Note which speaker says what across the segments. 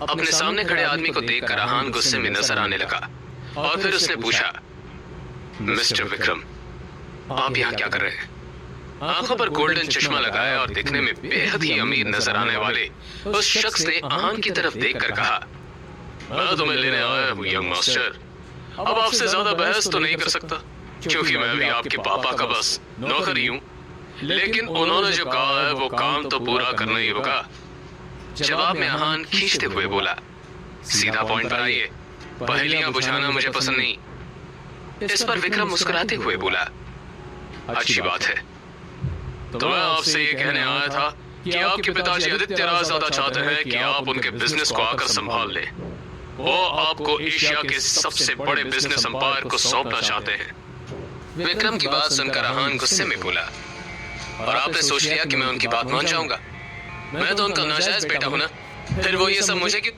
Speaker 1: अपने सामने खड़े आदमी को देखकर आहान गुस्से में नजर आने लगा और फिर उसने पूछा, मिस्टर विक्रम, आप यहाँ क्या कर रहे हैं? आंखों पर गोल्डन चश्मा लगाया और दिखने में बेहद ही अमीर नजर आने वाले उस शख्स ने आहान की तरफ देखकर कहा, मैं तुम्हें लेने आया हूँ यंग मास्टर। अब आपसे ज्यादा बहस तो नहीं कर सकता क्योंकि मैं भी आपके पापा का बस नौकर ही हूँ, लेकिन उन्होंने जो कहा है वो काम तो पूरा करना ही होगा। जवाब में आहान खींचते हुए बोला, सीधा पॉइंट पर आइए, पहेलियां बुझाना मुझे पसंद नहीं। इस पर विक्रम मुस्कुराते हुए बोला, अच्छी बात है, तो मैं आपसे ये कहने आया था कि आपके पिताजी आदित्य राज ज्यादा चाहते हैं कि आप उनके बिजनेस को आकर संभाल लें। वो आपको एशिया के सबसे बड़े बिजनेस एम्पायर को सौंपना चाहते हैं। विक्रम की बात सुनकर आहान गुस्से में बोला, और आपने सोच लिया कि मैं उनकी बात मान जाऊंगा? मैं तो उनका नाजायज बेटा हूं ना, फिर वो ये सब मुझे क्यों?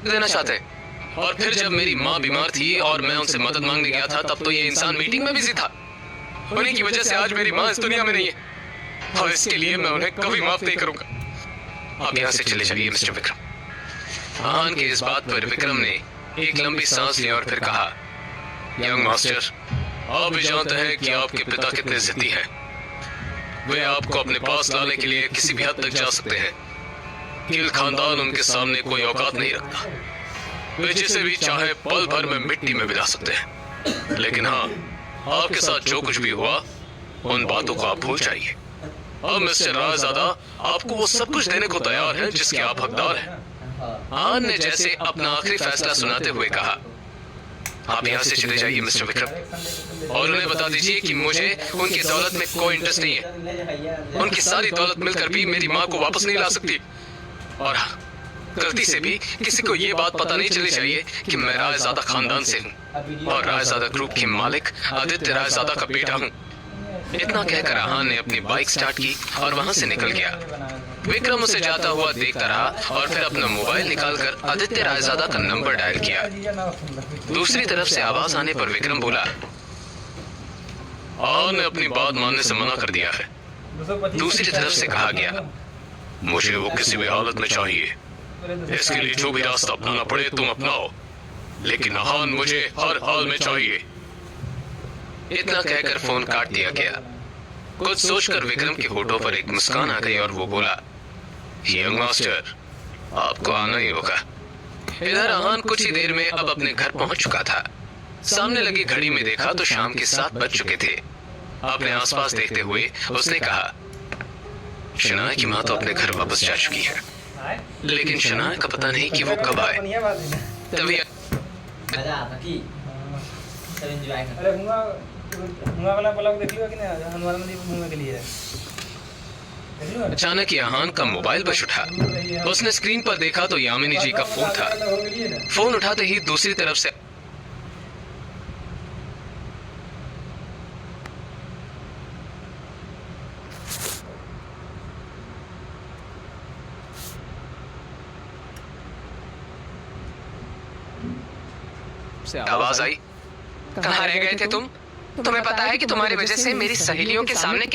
Speaker 1: देना चाहते। और फिर जब मेरी माँ बीमार थी और मैं उनसे मदद मांगने गया था तब तो ये इंसान मीटिंग में बिजी था। उन्हीं की वजह से आज मेरी माँ इस दुनिया में नहीं है और इसके लिए मैं उन्हें कभी माफ नहीं करूंगा। आप यहाँ से चले जाइए मिस्टर विक्रम। आहान की इस बात पर विक्रम ने एक लंबी सांस ली और फिर कहा, यंग मास्टर, आप भी जानते हैं कि आपके पिता कितने जिद्दी हैं। वे आपको अपने पास लाने के लिए किसी भी हद तक जा सकते हैं। गिल खानदान उनके सामने कोई औकात नहीं रखता। वे जिसे भी चाहे पल भर में मिट्टी में मिला सकते हैं। लेकिन हाँ, आपके साथ जो कुछ भी हुआ उन बातों को आप भूल जाइए। अब मिस्टर रायजादा आपको वो सब कुछ देने को तैयार है जिसके आप हकदार हैं। आहान ने जैसे अपना आखिरी फैसला सुनाते हुए कहा, आप यहाँ से चले जाइए मिस्टर विक्रम, और उन्हें बता दीजिए कि मुझे उनकी दौलत में कोई इंटरेस्ट नहीं है। उनकी सारी दौलत मिलकर भी मेरी माँ को वापस नहीं ला सकती। और गलती से भी किसी को ये बात पता नहीं चली चाहिए कि मैं रायजादा खानदान से हूँ और रायजादा ग्रुप के मालिक आदित्य रायजादा का बेटा हूँ। इतना कहकर आहान ने अपनी बाइक स्टार्ट की और वहां से निकल गया। विक्रम उसे जाता हुआ देखता रहा और फिर अपना मोबाइल निकालकर आदित्य रायजादा का नंबर डायल किया। दूसरी तरफ से आवाज आने पर विक्रम बोला, आहान ने अपनी बात मानने से मना कर दिया है। दूसरी तरफ से कहा गया, मुझे वो किसी भी हालत में चाहिए। इसके लिए जो भी रास्ता अपनाना पड़े तुम अपनाओ, लेकिन आहान मुझे हर हाल में चाहिए। इतना कहकर फोन काट दिया गया। कुछ सोचकर विक्रम के होठों पर एक मुस्कान आ गई और वो बोला, यंग मास्टर, आपको आना ही होगा। इधर आहान कुछ ही देर में अब अपने घर पहुंच चुका था। सामने लगी घड़ी में देखा तो शाम के 7 बज चुके थे। अपने आसपास देखते हुए उसने कहा, शनाया की माँ तो अपने घर वापस जा चुकी है, लेकिन शनाया का पता नहीं कि वो कब आए। तभी अचानक आहान का मोबाइल बज उठा। उसने स्क्रीन पर देखा तो यामिनी जी का फोन था। फोन उठाते ही दूसरी तरफ से आवाज आई, कहाँ रह गए थे तुम? तुम्हें पता है कि तुम्हारी वजह से मेरी सहेलियों के सामने